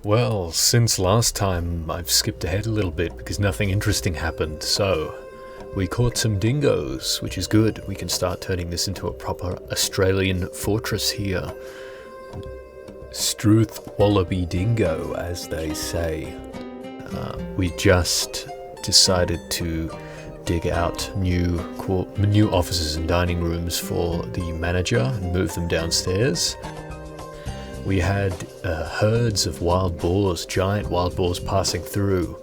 Well, since last time, I've skipped ahead a little bit because nothing interesting happened, so we caught some dingoes, which is good. We can start turning this into a proper Australian fortress here. Struth Wallaby Dingo, as they say. We just decided to dig out new offices and dining rooms for the manager and move them downstairs. We had herds of wild boars, giant wild boars passing through.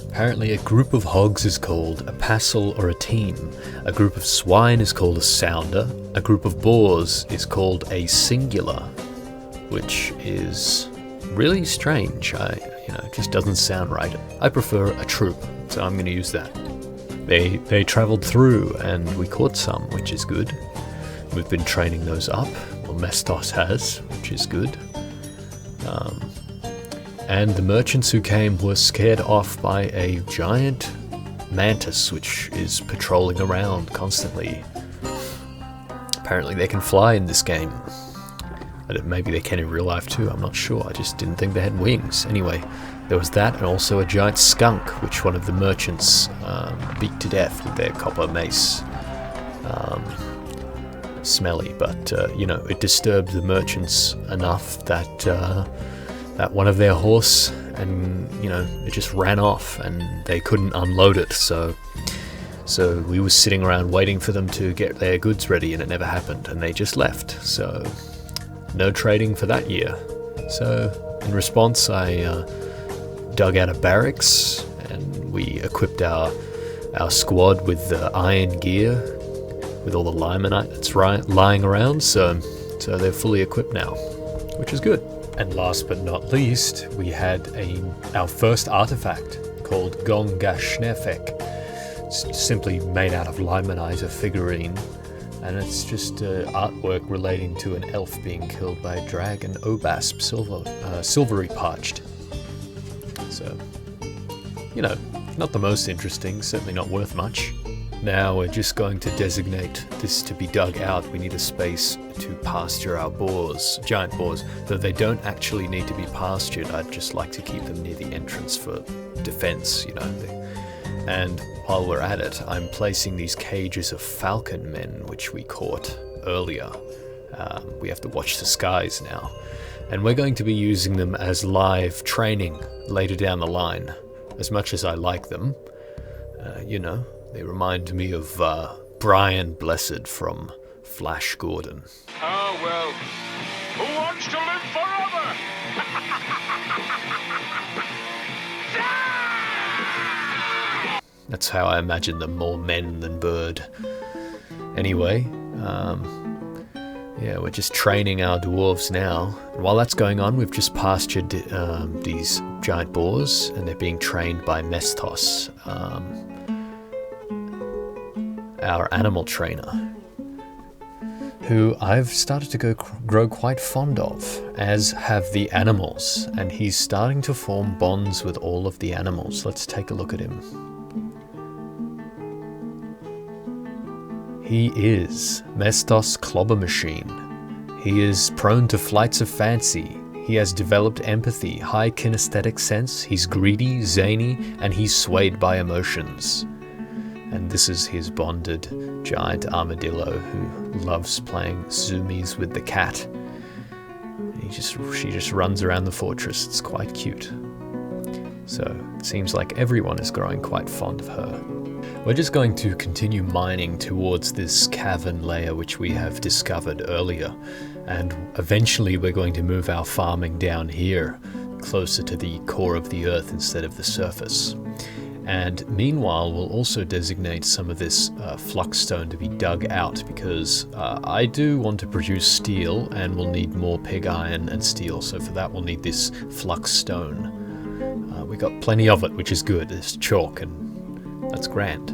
Apparently a group of hogs is called a passel or a team. A group of swine is called a sounder. A group of boars is called a singular, which is really strange. It just doesn't sound right. I prefer a troop, so I'm going to use that. They travelled through and we caught some, which is good. We've been training those up, or Mestos has, which is good. And the merchants who came were scared off by a giant mantis which is patrolling around constantly. Apparently they can fly in this game. Maybe they can in real life too, I'm not sure. I just didn't think they had wings. Anyway, there was that, and also a giant skunk which one of the merchants beat to death with their copper mace. Smelly, but it disturbed the merchants enough that one of their horse, and it just ran off and they couldn't unload it, so we were sitting around waiting for them to get their goods ready, and it never happened, and they just left, so no trading for that year. So in response, I dug out a barracks and we equipped our squad with iron gear with all the limonite that's lying around, so they're fully equipped now, which is good. And last but not least, we had our first artifact called Gongashnefek. It's simply made out of limonite, a figurine, and it's just artwork relating to an elf being killed by a dragon, Obasp, silvery parched. So, not the most interesting, certainly not worth much. Now we're just going to designate this to be dug out. We need a space to pasture our boars, giant boars, though they don't actually need to be pastured. I'd just like to keep them near the entrance for defense, And while we're at it, I'm placing these cages of falcon men, which we caught earlier. We have to watch the skies now. And we're going to be using them as live training later down the line. As much as I like them, they remind me of Brian Blessed from Flash Gordon. Oh, well, who wants to live forever? That's how I imagine them, more men than bird. Anyway, we're just training our dwarves now. And while that's going on, we've just pastured these giant boars, and they're being trained by Mestos, our animal trainer, who I've started to grow quite fond of, as have the animals, and he's starting to form bonds with all of the animals. Let's take a look at him. He is Mestos Clobber Machine. He is prone to flights of fancy. He has developed empathy, high kinesthetic sense, he's greedy, zany, and he's swayed by emotions. And this is his bonded giant armadillo who loves playing zoomies with the cat. She just runs around the fortress. It's quite cute. So it seems like everyone is growing quite fond of her. We're just going to continue mining towards this cavern layer which we have discovered earlier, and eventually we're going to move our farming down here, closer to the core of the earth instead of the surface. And meanwhile, we'll also designate some of this flux stone to be dug out, because I do want to produce steel, and we'll need more pig iron and steel, so for that we'll need this flux stone. We got plenty of it, which is good. There's chalk, and that's grand.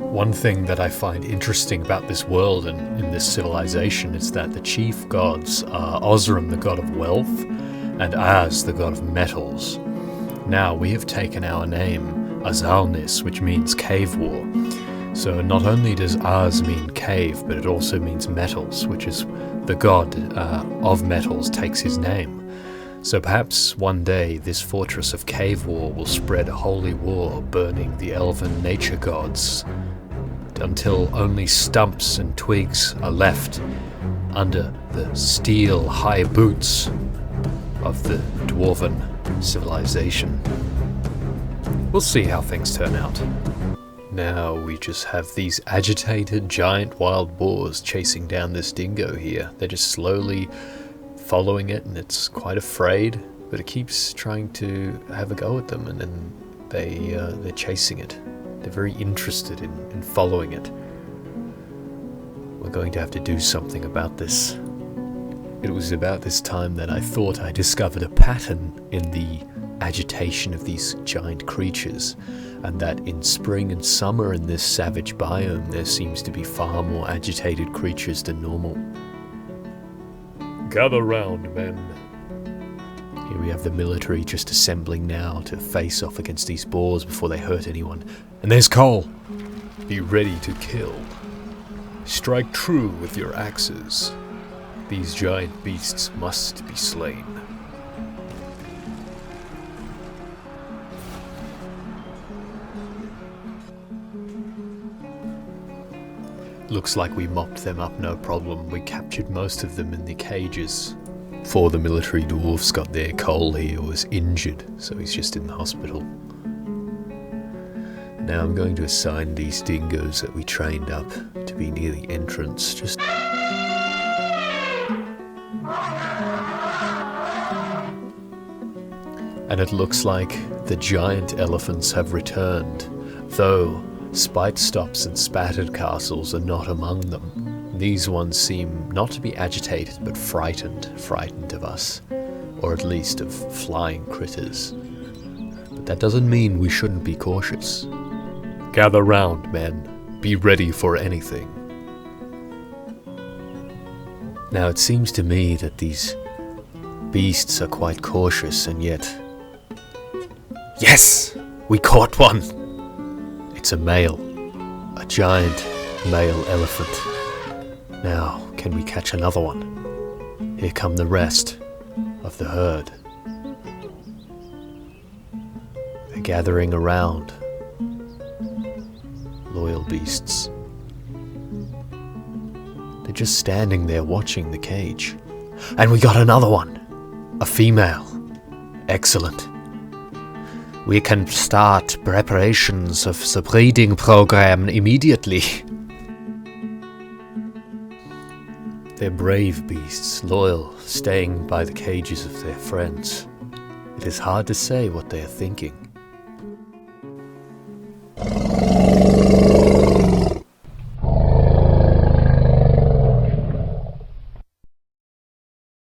One thing that I find interesting about this world and in this civilization is that the chief gods are Osram, the god of wealth, and Az, the god of metals. Now we have taken our name, Asalnis, which means Cavewar, So not only does Ars mean cave, but it also means metals, which is the god of metals takes his name. So perhaps one day this fortress of Cavewar will spread a holy war, burning the elven nature gods, until only stumps and twigs are left under the steel high boots of the dwarven civilization. We'll see how things turn out. Now we just have these agitated giant wild boars chasing down this dingo here. They're just slowly following it, and it's quite afraid, but it keeps trying to have a go at them, and then they're chasing it. They're very interested in following it. We're going to have to do something about this. It was about this time that I thought I discovered a pattern in the agitation of these giant creatures, and that in spring and summer in this savage biome there seems to be far more agitated creatures than normal. Gather round, men. Here we have the military just assembling now to face off against these boars before they hurt anyone. And there's Cole! Be ready to kill. Strike true with your axes. These giant beasts must be slain. Looks like we mopped them up no problem. We captured most of them in the cages. 4 of the military dwarfs got there. Cole here was injured, so he's just in the hospital. Now I'm going to assign these dingoes that we trained up to be near the entrance. Just... And it looks like the giant elephants have returned, though spite stops and spattered castles are not among them. These ones seem not to be agitated, but frightened of us, or at least of flying critters. But that doesn't mean we shouldn't be cautious. Gather round, men. Be ready for anything. Now it seems to me that these beasts are quite cautious, and yet... Yes! We caught one! It's a male. A giant male elephant. Now, can we catch another one? Here come the rest of the herd. They're gathering around. Loyal beasts. They're just standing there watching the cage. And we got another one. A female. Excellent. We can start preparations of the breeding program immediately. They're brave beasts, loyal, staying by the cages of their friends. It is hard to say what they are thinking.